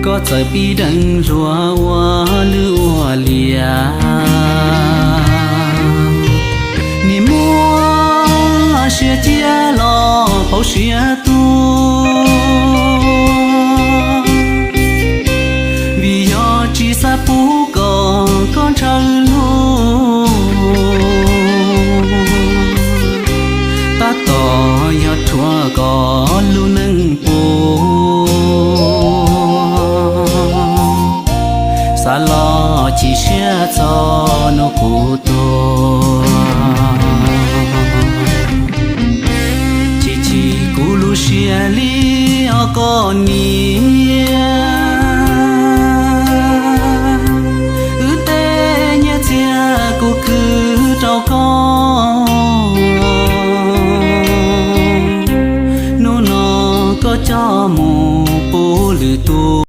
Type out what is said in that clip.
có trời bi đằng rùa hoa lửa lìa ni mua xia chia lo bao xia tu vì do chỉ sa phú con trăng lu ta tỏ do thua có lu nâng po sa lo chỉ xia cho nó cụ to chỉ cụ lu xia li o con ni